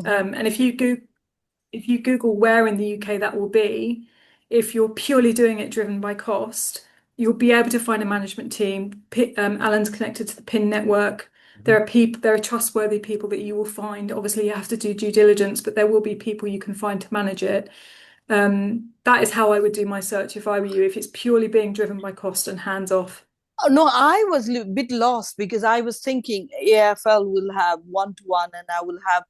And if you Google where in the UK that will be, if you're purely doing it driven by cost, you'll be able to find a management team. Alan's connected to the PIN network. There are trustworthy people that you will find. Obviously, you have to do due diligence, but there will be people you can find to manage it. That is how I would do my search if I were you, if it's purely being driven by cost and hands off. Oh, no, I was a bit lost because I was thinking AFL will have one-to-one and I will have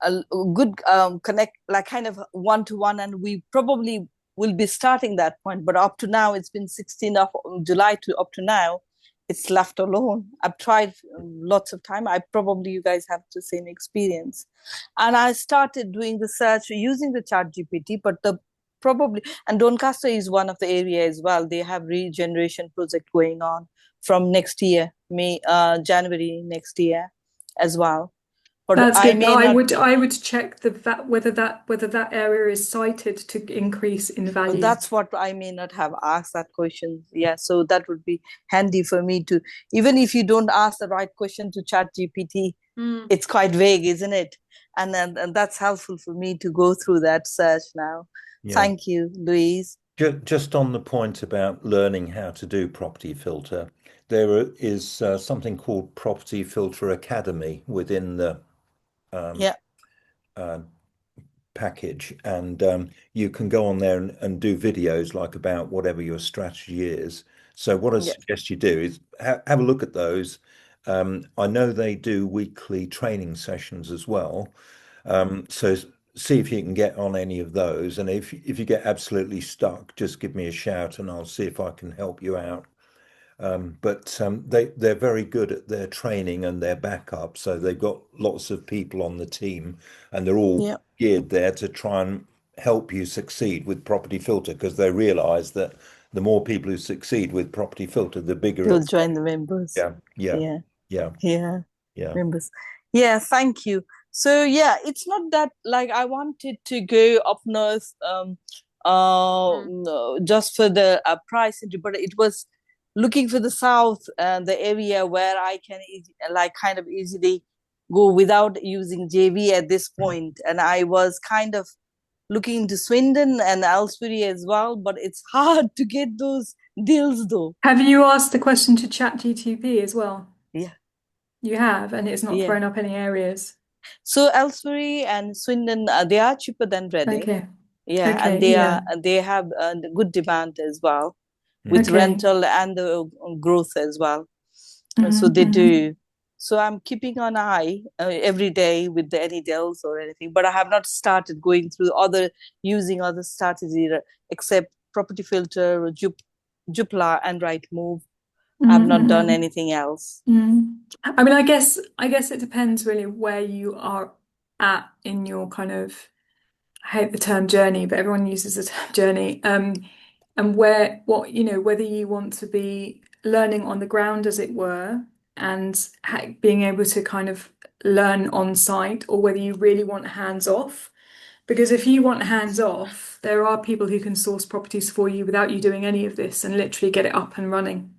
a good connect, like kind of one-to-one, and we probably will be starting that point. But up to now, it's been 16th of July to up to now, it's left alone. I've tried lots of time. You guys have the same experience. And I started doing the search using the chat GPT, but the probably, and Doncaster is one of the area as well. They have regeneration project going on from next year, January next year as well. But That's I good. may not. I would check whether that area is cited to increase in value. That's what I may not have asked that question. Yeah, so that would be handy for me to, even if you don't ask the right question to chat GPT, it's quite vague, isn't it? And that's helpful for me to go through that search now. Yeah. Thank you, Louise. Just on the point about learning how to do property filter, there is something called Property Filter Academy within the Yeah. package, and you can go on there and do videos like about whatever your strategy is. So what I Yeah. suggest you do is have a look at those. I know they do weekly training sessions as well. So see if you can get on any of those. And if you get absolutely stuck, just give me a shout and I'll see if I can help you out. But they're very good at their training and their backup. So they've got lots of people on the team, and they're all Yeah. geared there to try and help you succeed with Property Filter, because they realise that the more people who succeed with Property Filter, the bigger You'll it. join the members. Yeah, yeah, Yeah. yeah, Yeah. yeah. Members. Yeah, thank you. So yeah, it's not that like I wanted to go up north no, just for the price entry, but it was looking for the south and the area where I can like kind of easily go without using JV at this point. And I was kind of looking into Swindon and Aylesbury as well, but it's hard to get those deals though. Have you asked the question to ChatGTP as well? Yeah. You have, and it's not Yeah. thrown up any areas. So Aylesbury and Swindon, they are cheaper than Reading. Okay. Yeah, and Okay. Yeah. they have good demand as well with Okay. rental and the growth as well. So Mhm, they mhm. do. So I'm keeping an eye every day with any deals or anything, but I have not started going through using other strategies except Property Filter, Joopla, and Rightmove. I've not done Mhm, anything else. mhm. I mean, I guess it depends really where you are at in your kind of, I hate the term journey, but everyone uses the term journey. And whether you want to be learning on the ground, as it were, and being able to kind of learn on site, or whether you really want hands off. Because if you want hands off, there are people who can source properties for you without you doing any of this and literally get it up and running.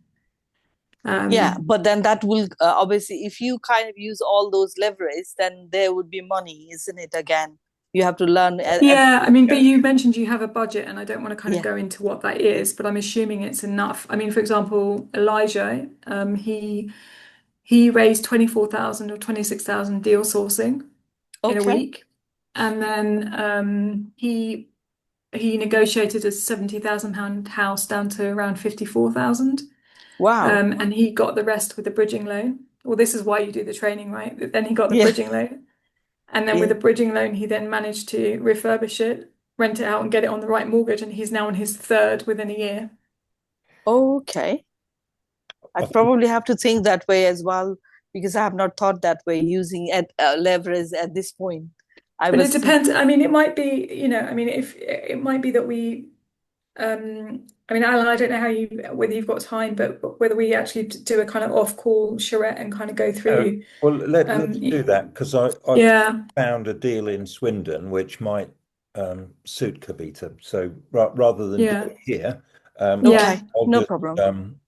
Yeah, but then that will obviously, if you kind of use all those leverage, then there would be money, isn't it? Again, you have to learn. Yeah, I mean, but you mentioned you have a budget, and I don't want to kind of Yeah, go into what that is, but I'm assuming it's enough. I mean, for example, Elijah, he raised 24,000 or 26,000 deal sourcing in a okay. week, and then he negotiated a £70,000 house down to around 54,000. Wow. And he got the rest with a bridging loan. Well, this is why you do the training, right? Then he got the Yeah, bridging loan. And then with yeah. the bridging loan, he then managed to refurbish it, rent it out, and get it on the right mortgage. And he's now on his third within a year. Okay. I I think, probably have to think that way as well because I have not thought that way using leverage at this point. I But it was, depends. I mean, it might be, I mean, if it might be that I mean, Alan, I don't know whether you've got time, but whether we actually do a kind of off-call charrette and kind of go through. well, let's do Um, that, because I've yeah, found a deal in Swindon which might suit Kavita. So rather than do yeah, it here, yeah. okay, I'll no just problem.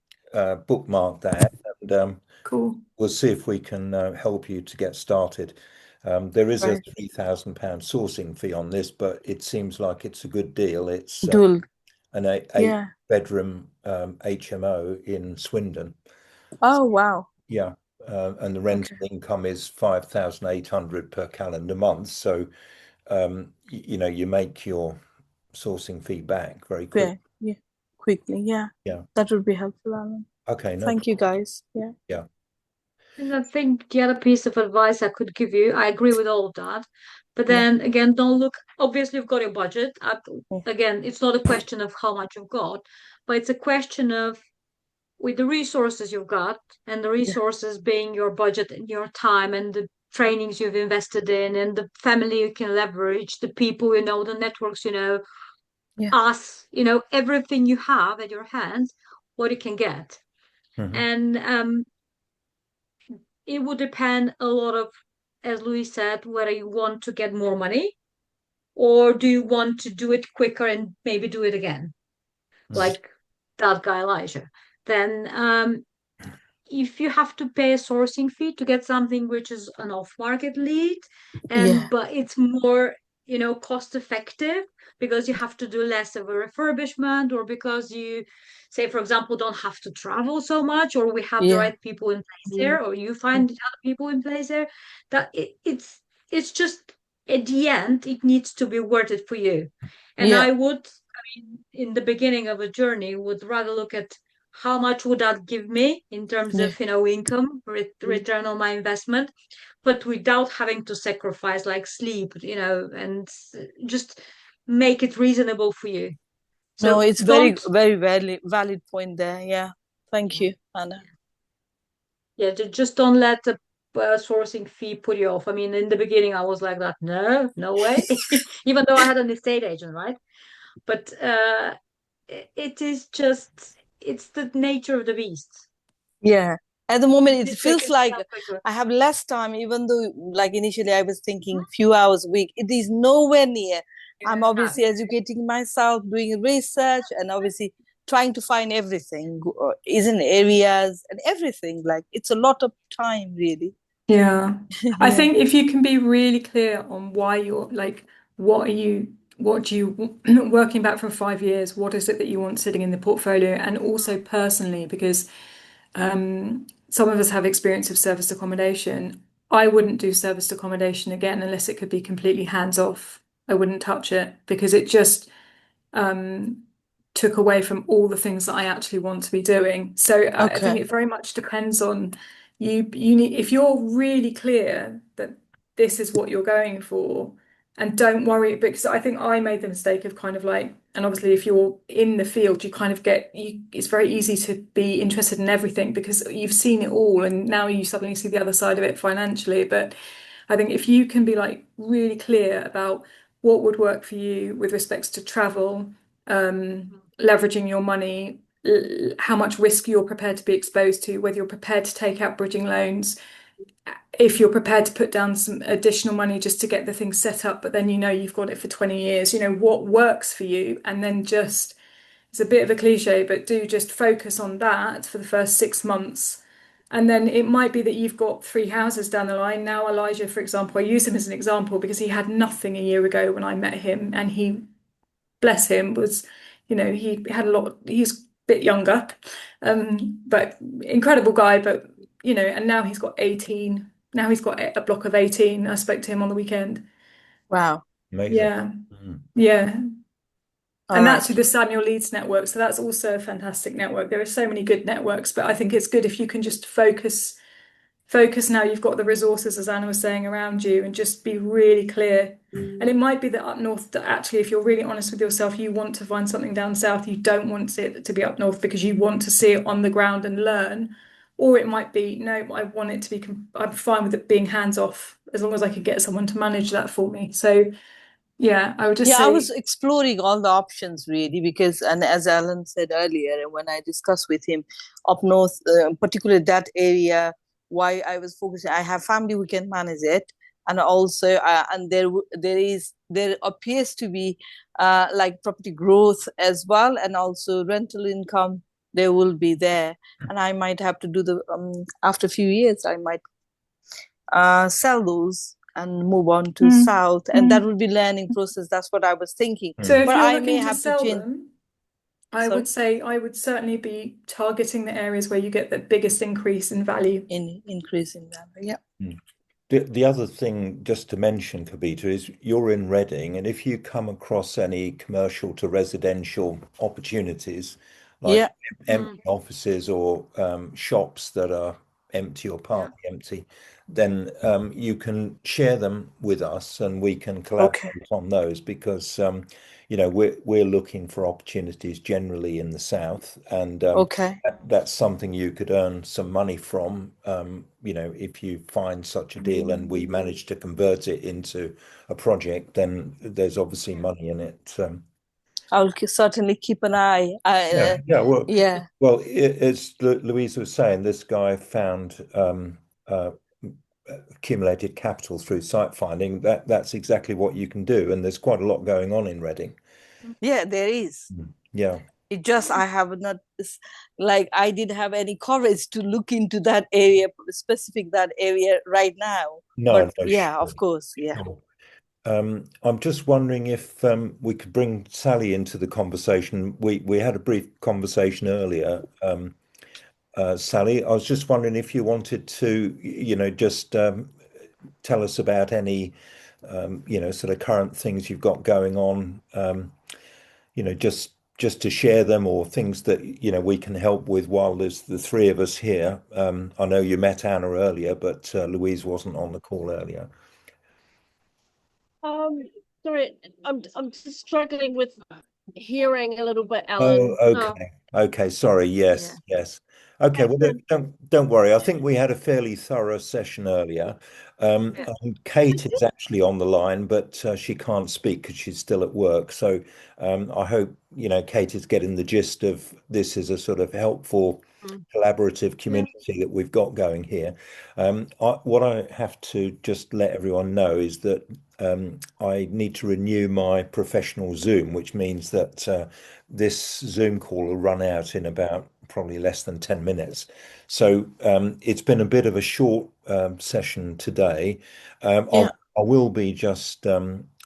bookmark that, and Cool. we'll see if we can help you to get started. There is a Right. £3,000 sourcing fee on this, but it seems like it's a good deal. It's Dual. an eight Yeah. bedroom HMO in Swindon. Oh, wow. Yeah, and the rental Okay. income is 5,800 per calendar month. So, you make your sourcing fee back very quick. Yeah. Yeah. Quickly. Yeah. Yeah. That would be helpful, Alan. Okay, no Thank you, problem. guys. Yeah. Yeah. And I think the other piece of advice I could give you, I agree with all of that. But Yeah. then again, don't look, obviously, you've got your budget. Yeah. Again, it's not a question of how much you've got, but it's a question of with the resources you've got and the Yeah. resources being your budget and your time and the trainings you've invested in and the family you can leverage, the people you know, the networks you know, Yeah. us, everything you have at your hands, what you can get. Hmm. And it would depend a lot of, as Louis said, whether you want to get more money or do you want to do it quicker and maybe do it again, Hmm. like that guy Elijah. Then if you have to pay a sourcing fee to get something which is an off-market lead, Yeah. but it's more, cost effective because you have to do less of a refurbishment or because you say, for example, don't have to travel so much, or we have the Yeah. right people in place there, or you find the other people in place there, that it's just at the end it needs to be worth it for you. And Yeah. in the beginning of a journey, would rather look at how much would that give me in terms Yeah. of income return on my investment, but without having to sacrifice like sleep, and just make it reasonable for you. No, So it's very, don't, very valid point there. Yeah. Thank you, Anna. yeah, just don't let the sourcing fee put you off. I mean, in the beginning I was like that, no way, even though I had an estate agent, right? But it is just, it's the nature of the beast. Yeah. At the moment, It it is feels making like stuff quicker. I have less time, even though, like initially, I was thinking few hours a week. It is nowhere near. I'm Yeah. obviously educating myself, doing research, and obviously trying to find everything, is in areas and everything. Like it's a lot of time, really. Yeah. I Yeah. think if you can be really clear on why you're like, what do you, working back from 5 years, what is it that you want sitting in the portfolio? And also personally, because some of us have experience of serviced accommodation. I wouldn't do serviced accommodation again unless it could be completely hands off. I wouldn't touch it because it just took away from all the things that I actually want to be doing. So I think Okay. it very much depends on you. You need, if you're really clear that this is what you're going for, and don't worry, because I think I made the mistake of kind of like, and obviously if you're in the field, you kind of it's very easy to be interested in everything because you've seen it all, and now you suddenly see the other side of it financially. But I think if you can be like really clear about what would work for you with respects to travel, leveraging your money, how much risk you're prepared to be exposed to, whether you're prepared to take out bridging loans, if you're prepared to put down some additional money just to get the thing set up, but then you've got it for 20 years, what works for you, and then just, it's a bit of a cliche, but do just focus on that for the first 6 months. And then it might be that you've got three houses down the line. Now, Elijah, for example, I use him as an example because he had nothing a year ago when I met him, and he, bless him, was, he had a lot, he's a bit younger, but incredible guy. But, and now he's got 18. Now he's got a block of 18. I spoke to him on the weekend. Wow. Amazing. Yeah. Mm. Yeah. All And that's right. through the Samuel Leeds network. So that's also a fantastic network. There are so many good networks, but I think it's good if you can just focus now you've got the resources, as Anna was saying, around you, and just be really clear. And it might be that up north, that actually, if you're really honest with yourself, you want to find something down south. You don't want it to be up north because you want to see it on the ground and learn. Or it might be, no, I want it to be, I'm fine with it being hands off as long as I could get someone to manage that for me. So, yeah, I would just Yeah, I was say, exploring all the options really because, and as Alan said earlier, when I discussed with him up north, particularly that area, why I was focusing, I have family who can manage it, and also, and there appears to be like property growth as well, and also rental income. There will be there, and I might have to do the after a few years, I might sell those and move on to Mm, south, and that mm. would be learning process. That's what I was thinking. So if But you're I may looking to have to sell change. them, I Sorry, would say I would certainly be targeting the areas where you get the biggest increase in value. in increase in value. Yeah. Mm. The other thing just to mention, Kabita, is you're in Reading, and if you come across any commercial to residential opportunities, like Yeah. empty offices or shops that are empty or Yeah. partly empty, then you can share them with us, and we can Okay. collaborate on those because we're looking for opportunities generally in the south, and Okay. that's something you could earn some money from, if you find such a deal and we manage to convert it into a project, then there's obviously money in it. I'll certainly keep an eye. Yeah, yeah. Well, Yeah. well, as Louise was saying, this guy found uh, accumulated capital through site finding. That's exactly what you can do, and there's quite a lot going on in Reading. Yeah, there is. Yeah. It just I have not like I didn't have any courage to look into that area, specific that area right now. No, But no, yeah, sure. of course, yeah. Sure. I'm just wondering if we could bring Sally into the conversation. We had a brief conversation earlier. Sally, I was just wondering if you wanted to, just tell us about any, sort of current things you've got going on, just to share them or things that, we can help with while there's the three of us here. I know you met Anna earlier, but Louise wasn't on the call earlier. Um, Sorry, I'm just struggling with hearing a little bit, Oh, Ellen. okay. Okay, sorry. Yeah. Yes, yes. Okay, well, Catherine. don't worry. I think we had a fairly thorough session earlier. Yeah. Kate is actually on the line, but she can't speak because she's still at work. So I hope, Kate is getting the gist of this is a sort of helpful collaborative Yeah. community that we've got going here. What I have to just let everyone know is that I need to renew my professional Zoom, which means that this Zoom call will run out in about probably less than 10 minutes. So it's been a bit of a short session today. Yeah. I will be just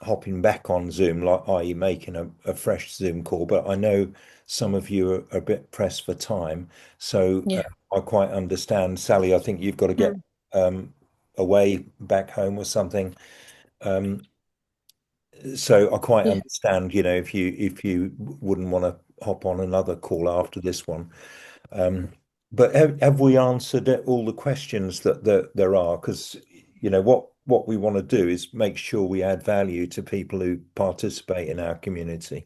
hopping back on Zoom, like i.e. making a fresh Zoom call, but I know some of you are a bit pressed for time. So Yeah. I quite understand. Sally, I think you've got to get Mm. away back home or something. Um, so I quite Yeah. understand, if you wouldn't want to hop on another call after this one. But have we answered all the questions that there are? Because what we want to do is make sure we add value to people who participate in our community.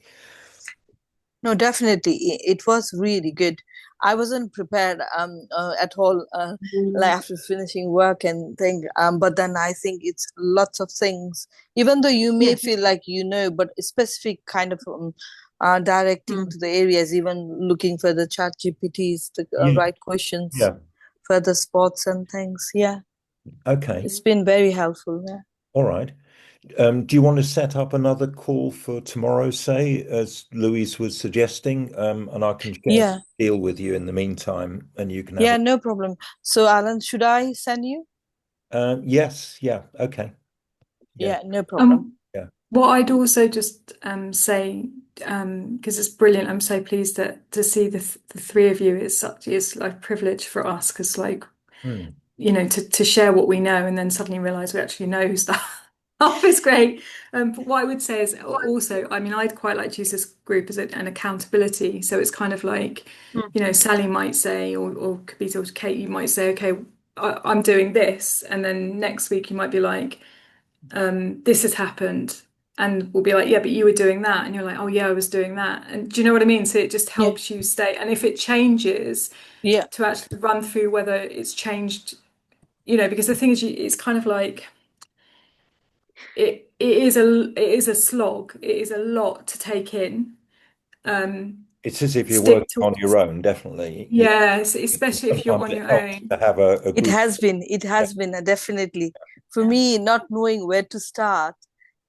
No, definitely. It was really good. I wasn't prepared at all, like after finishing work and thing. But then I think it's lots of things, even though you may feel like but specific kind of directing to the areas, even looking for the chat GPTs, the Yeah, right questions yeah. for the spots and things. Yeah, Okay. it's been very helpful. Yeah. All right. Do you want to set up another call for tomorrow, say, as Louise was suggesting, and I can share Yeah. the deal with you in the meantime, and you can have Yeah, a. no problem. So, Alan, should I send you? Yes, yeah, okay, yeah, Yeah, no problem. Um, yeah. what I'd also just say, because it's brilliant. I'm so pleased to see the three of you. It's like a privilege for us because like Hmm. to share what we know and then suddenly realize we actually know stuff. Is great. But what I would say is also, I mean, I'd quite like to use this group as an accountability. So it's kind of like, Sally might say, or could be sort of Kate, you might say, okay, I'm doing this. And then next week you might be like, this has happened. And we'll be like, yeah, but you were doing that. And you're like, oh, yeah, I was doing that. And do you know what I mean? So it just Yeah. helps you stay. And if it changes, Yeah. to actually run through whether it's changed, because the thing is, it's kind of like, it is a slog. It is a lot to take in. It's as if you're Stick working to on your own, definitely. yes, especially if you're Sometimes on it your helps own. to have a It group. has been. It Yeah. has been definitely for Yeah. me not knowing where to start.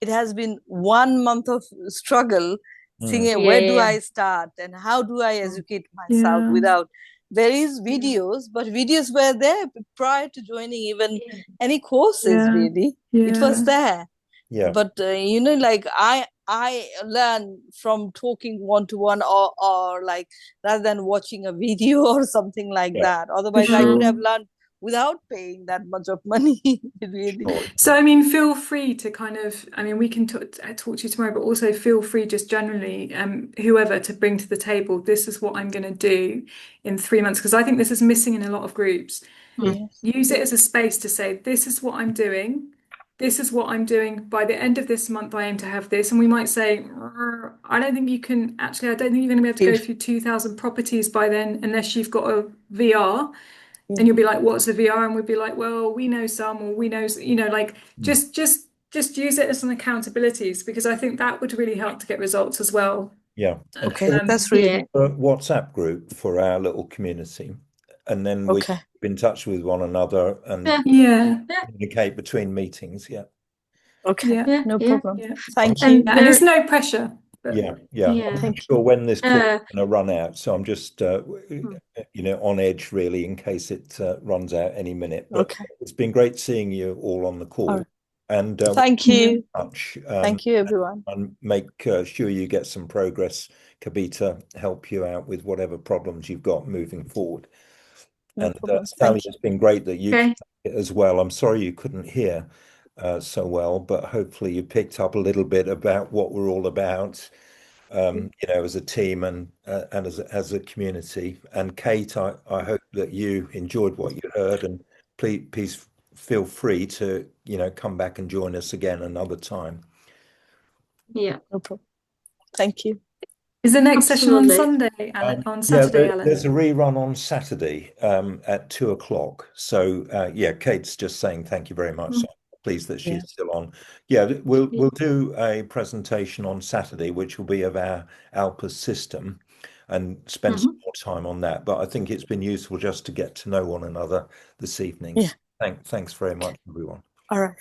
It has been 1 month of struggle, Mm. thinking where do I start and how do I educate myself Yeah. without there is videos, but videos were there prior to joining even any courses, Yeah. really. It was Yeah. there. Yeah. But you know, like I learn from talking one to one, or like rather than watching a video or something like Yeah. that. For Otherwise, I could have sure. learned without paying that much of money, really. Sure. So, I mean, feel free to kind of, I mean, we can talk to you tomorrow, but also feel free just generally, whoever, to bring to the table, this is what I'm going to do in 3 months, because I think this is missing in a lot of groups. Yes. Use it as a space to say, this is what I'm doing. This is what I'm doing. By the end of this month, I aim to have this. And we might say, I don't think you can actually, I don't think you're going to be able to go through 2,000 properties by then unless you've got a VR. Yeah. And you'll be like, what's a VR? And we'd be like, well, we know some, or we know, you know, like just use it as an accountabilities, because I think that would really help to get results as well. Yeah. And Okay, shall that's we really have a WhatsApp group for our little community, and then we okay. keep in touch with one another and Yeah, communicate between meetings. Yeah. Okay, yeah, no Yeah. problem. yeah. Thank I'm- you. Yeah, and it's no pressure. But Yeah, yeah. I'm Yeah. not Thank sure when this call is Uh, going to run out, so I'm just, you know, on edge really in case it runs out any minute. But Okay. it's been great seeing you all on the All call, right. and Thank yeah. you. much. Thank you, everyone. And make sure you get some progress. Kabita help you out with whatever problems you've got moving forward. No And problem. Sally, Thank you. it's been great that you okay. could make it as well. I'm sorry you couldn't hear so well, but hopefully you picked up a little bit about what we're all about, you know, as a team and as a community. And Kate, I hope that you enjoyed what you heard, and please feel free to, you know, come back and join us again another time. Yeah. No problem. Thank you. Is the next session on Absolutely. Sunday, Alan? On Yeah, Saturday, Alan? there's a rerun on Saturday at 2 o'clock. So yeah, Kate's just saying thank you very much. So I'm pleased that Yeah. she's still on. Yeah, we'll do a presentation on Saturday, which will be of our Alpus system, and spend some more time on that. But I think it's been useful just to get to know one another this evening. Yeah. So thanks very much, everyone. All right.